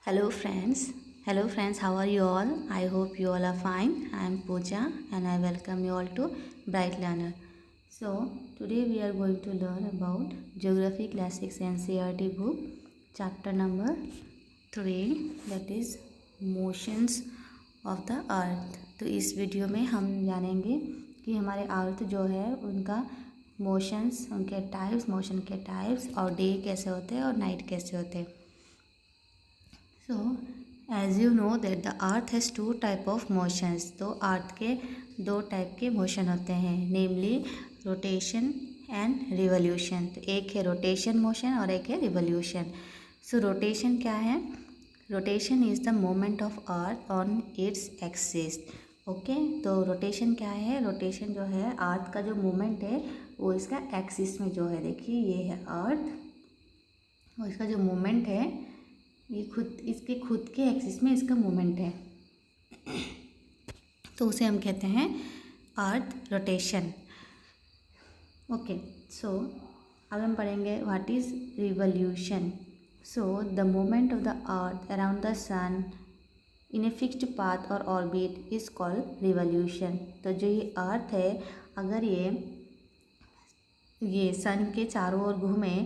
Hello friends, how are you all? I hope you all are fine. I am Pooja and I welcome you all to Bright Learner. So today we are going to learn about Geography Classics NCERT book, chapter number 3, that is Motions of the Earth. तो इस video में हम जानेंगे कि हमारे अर्थ जो है उनका मोशंस, उनके टाइप्स, मोशन के टाइप्स और डे कैसे होते हैं और नाइट कैसे होते हैं. So as you know that the earth has two type of motions. तो अर्थ के दो टाइप के मोशन होते हैं, नेमली रोटेशन एंड रिवोल्यूशन. तो एक है रोटेशन मोशन और एक है रिवोल्यूशन. सो रोटेशन क्या है? Rotation is the moment of earth on its axis. Okay, तो रोटेशन क्या है? रोटेशन जो है अर्थ का जो मोमेंट है वो इसका एक्सिस में जो है, देखिए ये है अर्थ और इसका जो मोमेंट है ये इसके खुद के एक्सिस में इसका मोमेंट है, तो उसे हम कहते हैं अर्थ रोटेशन. ओके, सो अब हम पढ़ेंगे what is revolution. So the movement of the earth around the sun in a fixed path और ऑर्बिट इज कॉल्ड रिवोल्यूशन. तो जो ये अर्थ है, अगर ये सन के चारों ओर घूमे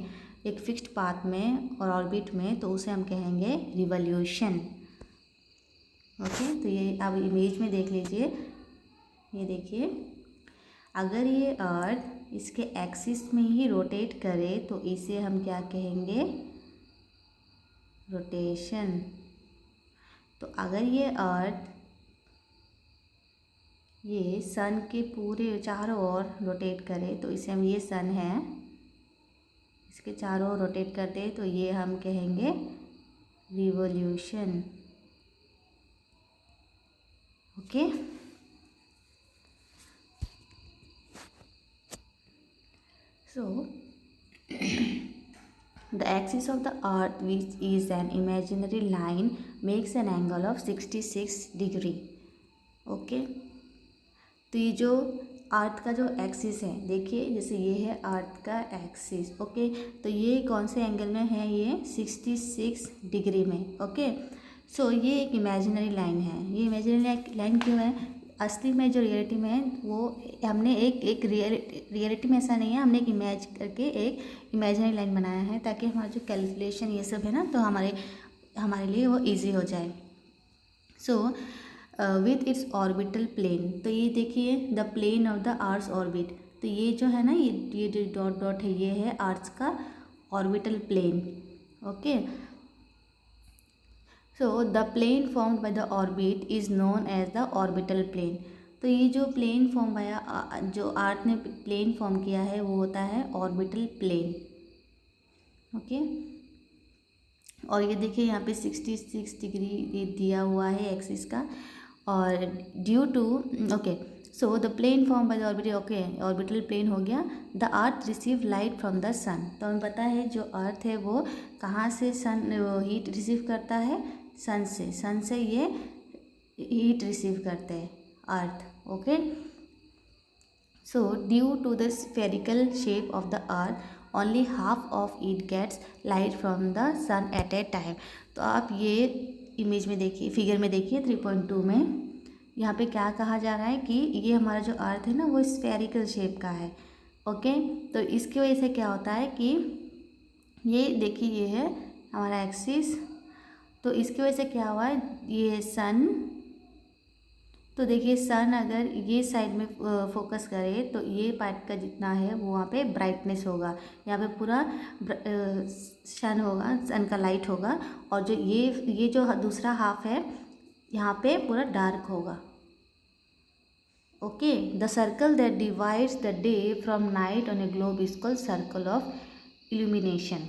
एक फिक्स्ड पाथ में और ऑर्बिट में, तो उसे हम कहेंगे रिवोल्यूशन. ओके, तो ये अब इमेज में देख लीजिए, ये देखिए, अगर ये अर्थ इसके एक्सिस में ही रोटेट करे तो इसे हम क्या कहेंगे? रोटेशन. तो अगर ये अर्थ ये सन के पूरे चारों ओर रोटेट करे तो इसे हम, ये सन है, इसके चारों ओर रोटेट करते हैं तो ये हम कहेंगे revolution. Okay, so the axis of the earth which is an imaginary line makes an angle of 66 degree. Okay, तो ये जो अर्थ का जो एक्सिस है, देखिए जैसे ये है अर्थ का एक्सिस. ओके, तो ये कौन से एंगल में है? ये 66 डिग्री में. ओके, सो ये एक इमेजिनरी लाइन है. ये इमेजिनरी लाइन क्यों है? असली में जो रियलिटी में है वो हमने एक रियलिटी में ऐसा नहीं है, हमने एक इमेज करके एक इमेजिनरी लाइन बनाया है ताकि हमारा जो कैलकुलेशन ये सब है ना, तो हमारे लिए वो ईजी हो जाए. So with its orbital plane. तो ये देखिए the plane of the earth orbit. तो ये जो है ना, ये जो डॉट डॉट है, ये है अर्थ का orbital plane. Okay, so the plane formed by the orbit is known as the orbital plane. तो ये जो प्लेन फॉर्म बाय जो अर्थ ने प्लेन फॉर्म किया है वो होता है ऑर्बिटल प्लेन. ओके, और ये देखिए यहाँ पे 66 डिग्री दिया हुआ है एक्सिस का. और due to, okay, so the plane form by the orbital, okay, orbital plane हो गया. The earth receive light from the sun. तो हमें पता है जो अर्थ है वो कहाँ से सन हीट रिसीव करता है? सन से. सन से ये हीट रिसीव करते हैं earth. Okay, so due to the spherical shape of the earth only half of it gets light from the sun at a time. तो आप ये इमेज में देखिए, फिगर में देखिए 3.2 में, यहाँ पे क्या कहा जा रहा है कि ये हमारा जो अर्थ है ना वो स्फेरिकल शेप का है. ओके, तो इसकी वजह से क्या होता है कि ये देखिए ये है हमारा एक्सिस, तो इसकी वजह से क्या हुआ है, ये सन, तो देखिए सन अगर ये साइड में फोकस करे तो ये पार्ट का जितना है वो वहाँ पे ब्राइटनेस होगा, यहाँ पे पूरा सन होगा, सन का लाइट होगा, और जो ये जो दूसरा हाफ है यहाँ पे पूरा डार्क होगा. Okay, the circle that divides the day from night on A globe is called circle of illumination.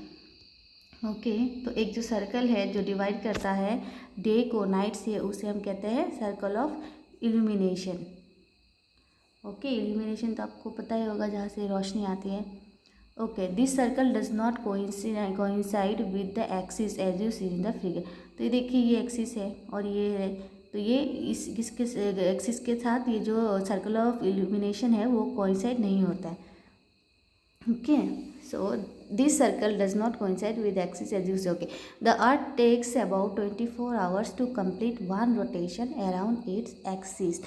Okay, तो एक जो सर्कल है जो डिवाइड करता है डे को नाइट से, उसे हम कहते हैं circle of illumination. Okay, illumination तो आपको पता ही होगा जहाँ से रोशनी आती है. Okay, this circle does not coincide with the axis as you see in the figure. तो ये देखिए ये एक्सिस है और ये है, तो ये इसके एक्सिस के साथ ये जो सर्कल ऑफ इल्यूमिनेशन है वो कोइंसाइड नहीं होता है. Okay, So this circle does not coincide with axis as you say. Okay, the earth takes about 24 hours to complete one rotation around its axis.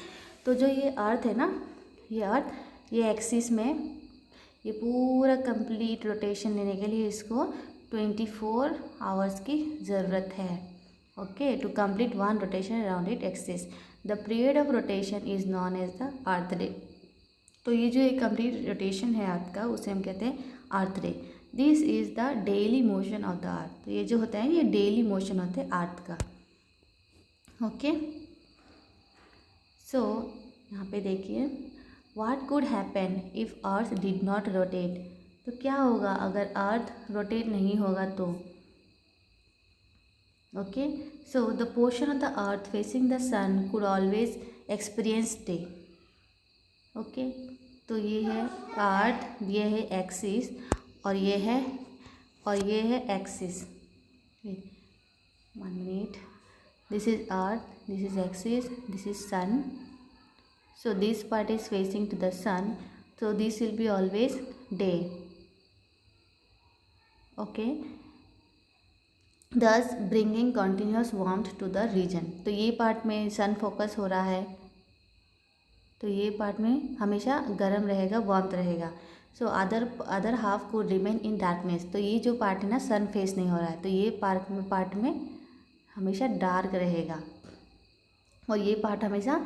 तो जो ये अर्थ है ना, ये अर्थ ये एक्सिस में ये पूरा कंप्लीट रोटेशन लेने के लिए इसको 24 आवर्स की ज़रूरत है. Okay, to complete one rotation around it axis. The period of rotation is known as the earth day. तो ये जो एक कंप्लीट रोटेशन है अर्थ का उसे हम कहते हैं earth day. This is the daily motion of the earth. तो ये जो होता है ये डेली मोशन होता है अर्थ का. ओके, सो यहाँ पे देखिए, what could happen if earth did not rotate. तो क्या होगा अगर अर्थ रोटेट नहीं होगा तो. Okay, so the portion of the earth facing the sun could always experience day. Okay, तो ये है अर्थ, ये है एक्सिस और ये है axis. 1 minute. This is earth, this is axis, this is sun. So this part is facing to the sun, so this will be always day. Okay, thus bringing continuous warmth to the region. तो ये part में सन focus हो रहा है तो ये part में हमेशा गर्म रहेगा, वार्मथ रहेगा. सो अदर हाफ को रिमेन इन डार्कनेस. तो ये जो पार्ट है ना सन फेस नहीं हो रहा है तो ये पार्ट में हमेशा डार्क रहेगा और ये पार्ट हमेशा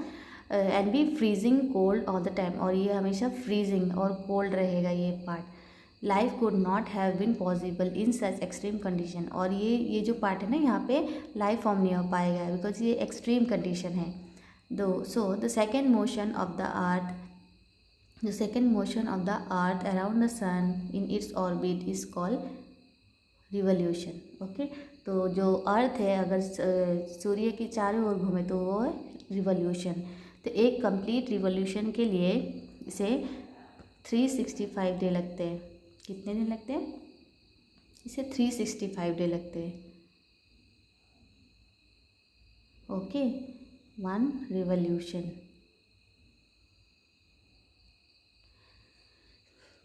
and be freezing cold all the time. और ये हमेशा फ्रीजिंग और कोल्ड रहेगा ये part. Life could not have been possible in such extreme condition. और ये जो पार्ट है ना यहाँ पे लाइफ फॉर्म नहीं हो पाएगा बिकॉज ये एक्सट्रीम कंडीशन है. So the second motion of the earth, the second motion of the earth around the sun in its orbit is called revolution. Okay, तो जो अर्थ है अगर सूर्य की चारों ओर घूमे तो वो है रिवोल्यूशन. तो एक कंप्लीट रिवोल्यूशन के लिए इसे 365 डे लगते हैं. कितने दिन लगते हैं? इसे 365 डे लगते हैं. Okay, one revolution.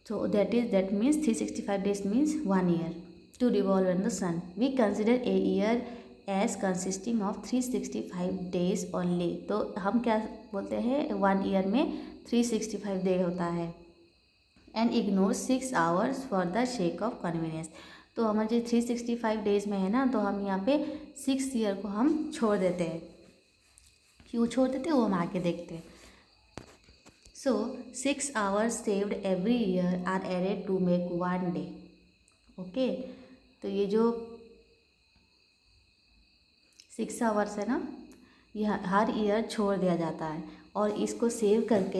So that means 365 days means 1 year to revolve around the sun. We consider a year as consisting of 365 days only. तो हम क्या बोलते हैं 1 ईयर में 365 डे होता है. And ignore 6 hours for the shake of convenience. तो हमारे जो 365 डेज में है ना तो हम यहाँ पे 6 ईयर को हम छोड़ देते हैं. क्यों छोड़ देते हैं वो हम आगे देखते हैं. So 6 hours saved every year are added to make 1 day. Okay, तो ये जो 6 hours है ना ये हर ईयर छोड़ दिया जाता है और इसको सेव करके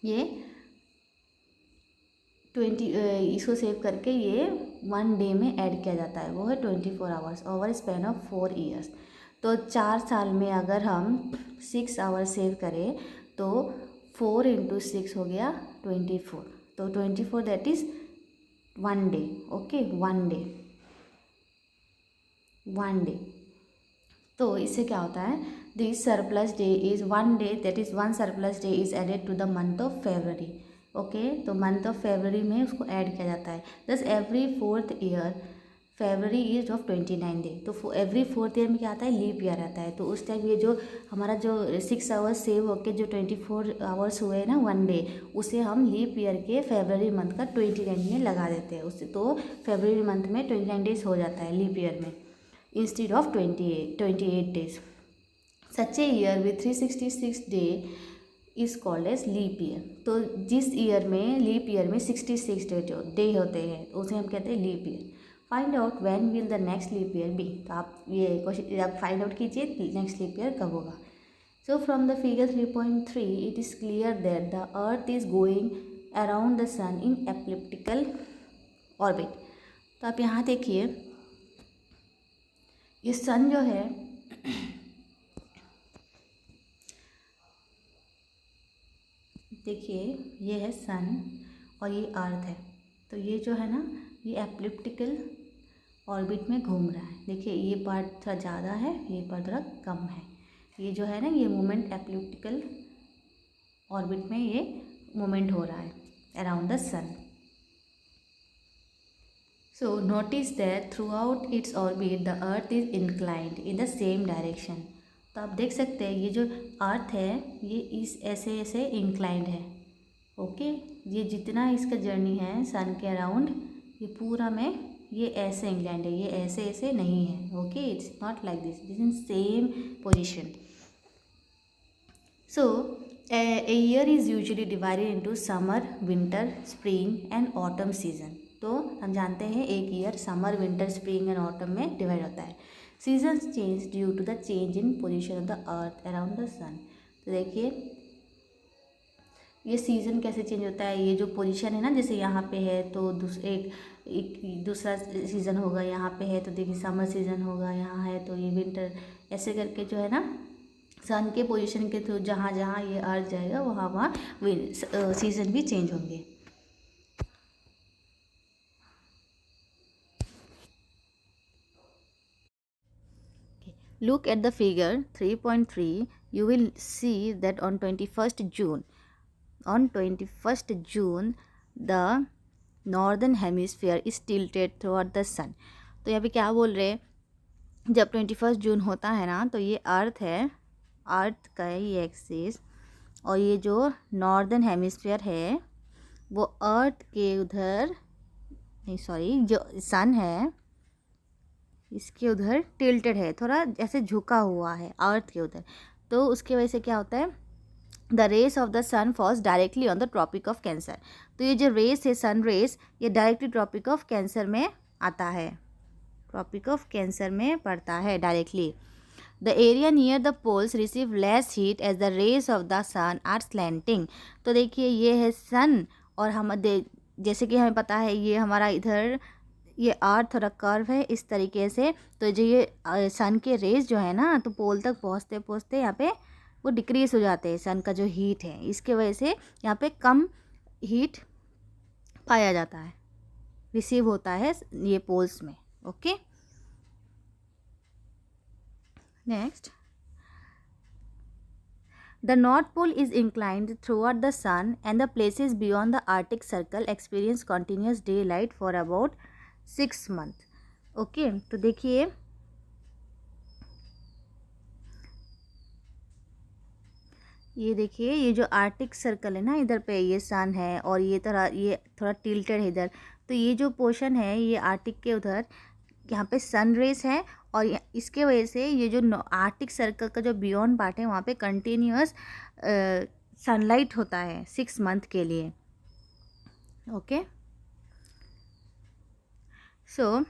ये 1 डे में ऐड किया जाता है. वो है 24 hours over span of 4 years. तो 4 साल में अगर हम 6 hours सेव करें तो 4 × 6 हो गया 24. तो 24 that is 1 day. Okay, 1 day. तो इससे क्या होता है, this surplus day is 1 day, that is 1 surplus day is added to the month of February. Okay, तो मंथ ऑफ फेब्रवरी में उसको ऐड किया जाता है. Thus every 4th year February is of 29 day. तो एवरी 4th ईयर में क्या आता है, लीप ईयर आता है. तो उस टाइम ये जो हमारा जो 6 hours सेव होके जो 24 hours हुए ना 1 डे, उसे हम लीप ईयर के फेब्रवरी मंथ का 29 में लगा देते हैं. उससे तो फेब्रवरी मंथ में 29 डेज हो जाता है लीप ईयर में instead of 28 days. Such a year with 366 day is called as leap year. तो जिस ईयर में लीप ईयर में 66 डे होते हैं उसे हम कहते हैं leap year. Find out when will the next leap year be. तो आप ये क्वेश्चन आप फाइंड आउट कीजिए नेक्स्ट लीप ईयर कब होगा. So from the figure 3.3 it is clear that the earth is going around the sun in elliptical orbit. तो आप यहाँ देखिए ये सन जो है देखिए ये है सन और ये अर्थ है. तो ये जो है ना ये एलिप्टिकल ऑर्बिट में घूम रहा है. देखिए ये पार्ट थोड़ा ज़्यादा है, ये पार्ट थोड़ा कम है. ये जो है ना ये मोमेंट एलिप्टिकल ऑर्बिट में ये मोमेंट हो रहा है around the sun. So notice that throughout its orbit the earth is inclined in the same direction. तो आप देख सकते हैं ये जो अर्थ है ये इस ऐसे ऐसे इंक्लाइंड है. ओके, ये जितना इसका जर्नी है सन के अराउंड ये पूरा में ये ऐसे इंक्लाइंड है, ये ऐसे ऐसे नहीं है. Okay, it's not like this, it is in same position. So, a year is usually divided into summer, winter, spring and autumn season. तो हम जानते हैं एक year summer, winter, spring and autumn में डिवाइड होता है. Seasons change due to the change in position of the earth around the sun. तो देखिए ये सीज़न कैसे चेंज होता है, ये जो पोजीशन है ना, जैसे यहाँ पे है तो एक दूसरा सीज़न होगा, यहाँ पे है तो देखिए समर सीज़न होगा, यहाँ है तो ये विंटर, ऐसे करके जो है ना सन के पोजीशन के थ्रू जहाँ जहाँ ये अर्थ जाएगा वहाँ वहाँ सीज़न भी चेंज होंगे. Look at the figure 3.3. You will see that on 21st June the northern hemisphere is tilted toward the sun. तो यहाँ पे क्या बोल रहे हैं, जब 21 जून होता है ना तो ये अर्थ है, अर्थ का है ये एक्सिस, और ये जो नॉर्दर्न हेमिस्फीयर है वो अर्थ के उधर नहीं, सॉरी, जो सन है इसके उधर टिल्टेड है, थोड़ा ऐसे झुका हुआ है अर्थ के उधर. तो उसके वजह से क्या होता है, the rays of the sun falls directly on the tropic of Cancer. तो ये जो रेस है सन रेस ये डायरेक्टली ट्रॉपिक ऑफ कैंसर में आता है, ट्रॉपिक ऑफ कैंसर में पड़ता है directly. The area near the poles receive less heat as the rays of the sun are slanting. तो देखिए ये है सन और हम जैसे कि हमें पता है ये हमारा इधर ये अर्थ थोड़ा कर्व है इस तरीके से. तो जो ये सन के रेज जो है ना तो पोल तक पहुँचते पहुँचते यहाँ पे वो डिक्रीज हो जाते हैं. सन का जो हीट है इसके वजह से यहाँ पे कम हीट पाया जाता है, रिसीव होता है ये पोल्स में. Okay, next, the north pole is inclined throughout the sun and the places beyond the Arctic Circle experience continuous day light for about 6 month. Okay, तो देखिए ये जो आर्टिक सर्कल है ना इधर पे ये सन है और ये थोड़ा टिल्टेड है इधर. तो ये जो पोर्शन है ये आर्टिक के उधर यहाँ पे सन रेस है और इसके वजह से ये जो आर्टिक सर्कल का जो बियॉन्ड पार्ट है वहाँ पे कंटिन्यूस सनलाइट होता है 6 month के लिए. Okay, so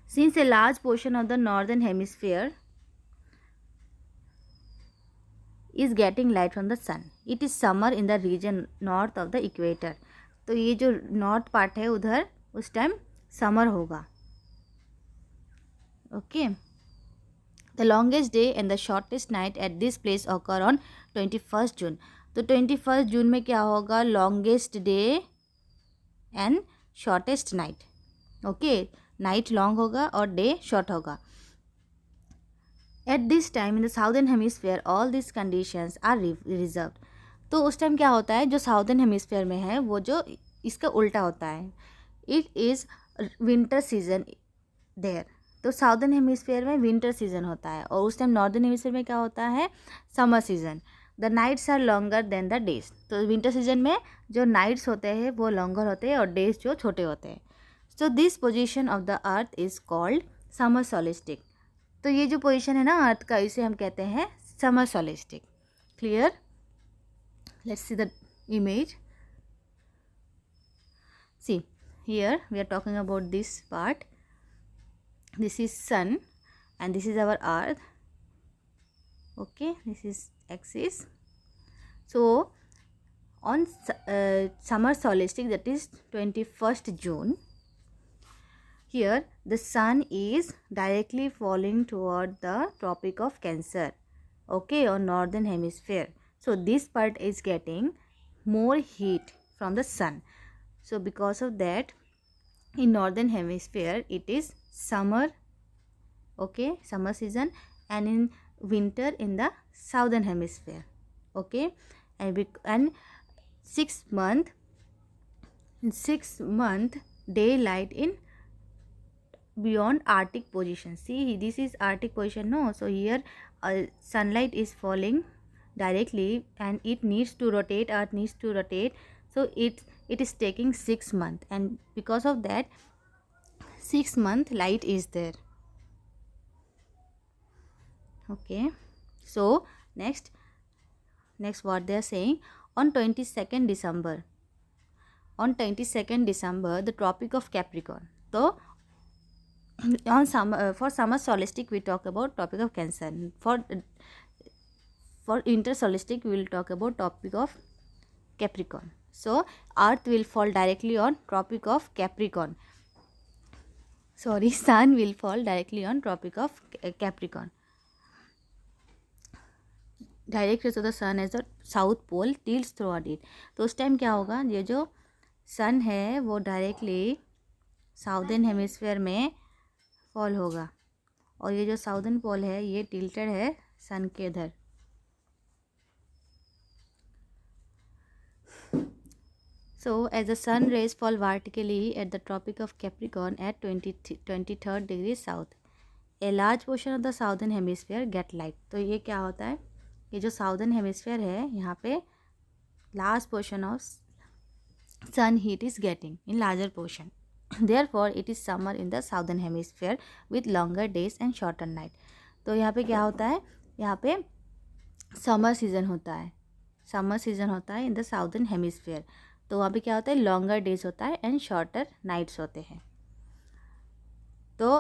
since a large portion of the northern hemisphere is getting light from the sun, it is summer in the region north of the equator. तो ये जो नॉर्थ पार्ट है उधर उस टाइम समर होगा. Okay, the longest day and the shortest night at this place occur on 21st June. तो 21 June में क्या होगा, longest day and shortest night. Okay, night long होगा और डे शॉर्ट होगा. At this time in the southern hemisphere all this conditions are reversed. तो उस time क्या होता है, जो साउदर्न हेमिस्फीयर में है वो जो इसका उल्टा होता है, it is winter season there. तो साउदर्न हेमिस्फीयर में विंटर सीजन होता है और उस टाइम नॉर्दर्न हेमिस्फीयर में क्या होता है, summer season. The nights are longer than the days. तो विंटर सीजन में जो नाइट्स होते हैं वो लॉन्गर होते हैं और डेज जो छोटे होते हैं. So this position of the earth is called summer solstice. तो ये जो पोजीशन है ना अर्थ का इसे हम कहते हैं summer solstice. Clear? Let's see the image. See here we are talking about this part. This is sun and this is our earth. Okay, this is axis. So on summer solstice, that is 21st June, here the sun is directly falling toward the tropic of Cancer, okay, on northern hemisphere. So this part is getting more heat from the sun. So because of that in northern hemisphere it is summer, okay, summer season, and in winter in the southern hemisphere. Okay, and 6 month daylight in beyond Arctic position. See, this is Arctic position, no? So here sunlight is falling directly and it needs to rotate, earth needs to rotate. So it is taking 6 months, and because of that 6 month light is there. Okay, so next what they are saying, on 22nd December, the Tropic of Capricorn. So on summer, for summer solstice we talk about Tropic of Cancer. For winter solstice we will talk about Tropic of Capricorn. So earth will fall directly on Tropic of Capricorn. Sorry, sun will fall directly on Tropic of Capricorn. Direct rays of the sun as the south pole tilts throughout it. तो उस time क्या होगा, ये जो सन है वो directly southern hemisphere में fall होगा, और ये जो साउदर्न पोल है ये टिल्टेड है सन के इधर. So as the sun rays fall vertically at the Tropic of Capricorn at 23rd degree south, a large portion of the southern hemisphere get light. तो ये क्या होता है, ये जो साउदर्न हेमिस्फीयर है यहाँ पे large portion of sun heat is getting in larger portion. Therefore it is summer in the southern hemisphere with longer days and shorter night. तो यहाँ पे क्या होता है, यहाँ पे समर सीजन होता है, इन द साउदर्न हेमिस्फीयर. तो वहाँ पे क्या होता है, लॉन्गर डेज होता है एंड शॉर्टर नाइट्स होते हैं. तो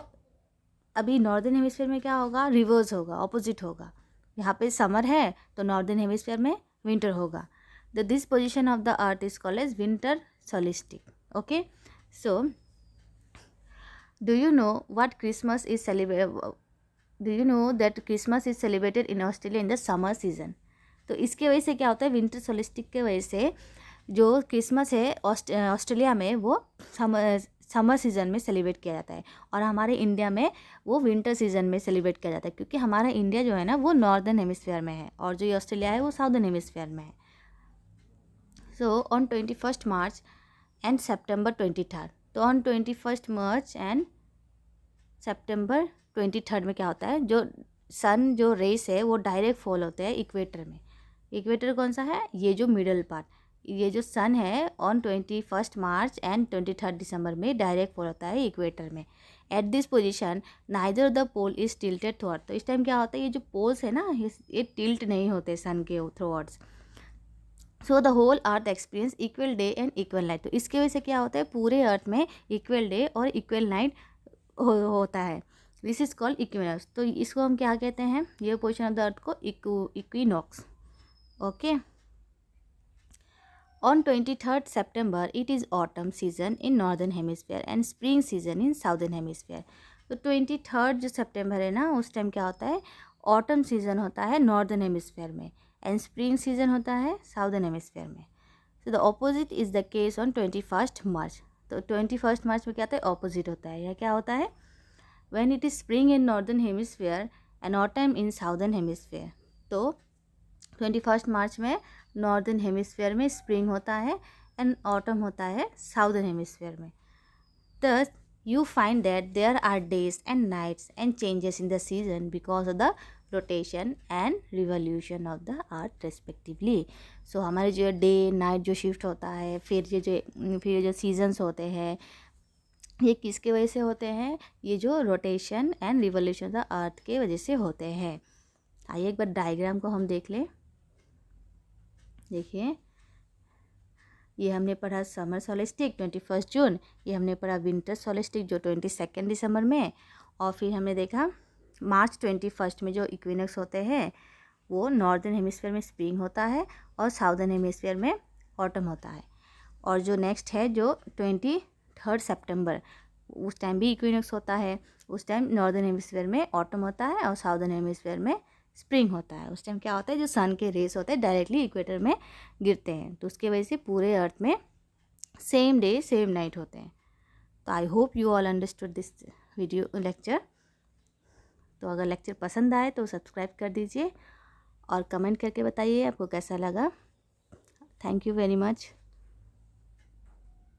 अभी नॉर्दर्न हेमिस्फीयर में क्या होगा, रिवर्स होगा, ऑपोजिट होगा. यहाँ पे समर है तो नॉर्दर्न हेमिस्फीयर में विंटर होगा. This position of the earth is called as winter solstice. Okay, so do you know what Christmas is do you know that Christmas is celebrated in Australia in the summer season. तो इसके वजह से क्या होता है, winter सोलिस्टिक के वजह से जो क्रिसमस है ऑस्ट्रेलिया में वो समर सीज़न में सेलिब्रेट किया जाता है, और हमारे इंडिया में वो विंटर सीज़न में सेलिब्रेट किया जाता है, क्योंकि हमारा इंडिया जो है ना वो नॉर्दर्न हेमिस्फीयर में है और जो ये ऑस्ट्रेलिया है वो साउदर्न हेमिस्फीयर में है. So on 21 March and September 23. तो ऑन 21 मार्च एंड सेप्टेम्बर 23 में क्या होता है, जो सन जो रेस है वो डायरेक्ट फॉल होते हैं इक्वेटर में. इक्वेटर कौन सा है, ये जो मिडल पार्ट, ये जो सन है ऑन 21 मार्च एंड 23 दिसंबर में डायरेक्ट फॉल होता है इक्वेटर में. At this position neither the pole is tilted throughout. तो इस टाइम क्या होता है, ये जो पोल्स है ना ये टिल्ट नहीं होते सन के throughouts. So the whole earth experience equal day and equal night. तो इसके वजह से क्या होता है, पूरे अर्थ में इक्वल डे और इक्वल नाइट होता है. This is called equinox. तो इसको हम क्या कहते हैं, ये पोजीशन ऑफ द अर्थ को equinox. Okay, on 23rd September it is autumn season in northern hemisphere and spring season in southern hemisphere. तो 23rd जो सितंबर है ना उस टाइम क्या होता है, ऑटम सीजन होता है नॉर्दर्न हेमिस्फीयर में एंड स्प्रिंग सीजन होता है साउदर्न हेमिस्फीयर में. So the opposite is the case on 21 मार्च. तो 21 मार्च में क्या होता है, ऑपोजिट होता है. यह क्या होता है, when it is spring in northern hemisphere and autumn in southern hemisphere. तो 21 मार्च में नॉर्दर्न हेमिस्फीयर में स्प्रिंग होता है एंड ऑटम होता है साउदर्न हेमिस्फीयर में. Thus you find that there are days and nights and changes in the season because of the rotation and revolution of the earth respectively. So हमारे जो day night जो shift होता है, फिर ये जो सीजन्स होते हैं ये किसके वजह से होते हैं, ये जो rotation and revolution of the अर्थ के वजह से होते हैं. आइए एक बार डायग्राम को हम देख लें. देखिए, ये हमने पढ़ा समर सोलिस्टिक 21 जून, ये हमने पढ़ा विंटर सोलिस्टिक जो 22 दिसंबर में, और फिर हमने देखा मार्च 21 में जो इक्विनॉक्स होते हैं वो नॉर्दर्न हेमिस्फीयर में स्प्रिंग होता है और साउदर्न हेमिस्फीयर में ऑटम होता है. और जो नेक्स्ट है जो 23 सितंबर, उस टाइम भी इक्विनॉक्स होता है. उस टाइम नॉर्दर्न हेमिस्फीयर में ऑटम होता है और साउदर्न हेमिस्फीयर में स्प्रिंग होता है. उस टाइम क्या होता है, जो सन के रेस होते हैं डायरेक्टली इक्वेटर में गिरते हैं, तो उसके वजह से पूरे अर्थ में सेम डे सेम नाइट होते हैं. तो I hope you all understood this video lecture. तो अगर लेक्चर पसंद आए तो सब्सक्राइब कर दीजिए और कमेंट करके बताइए आपको कैसा लगा. Thank you very much.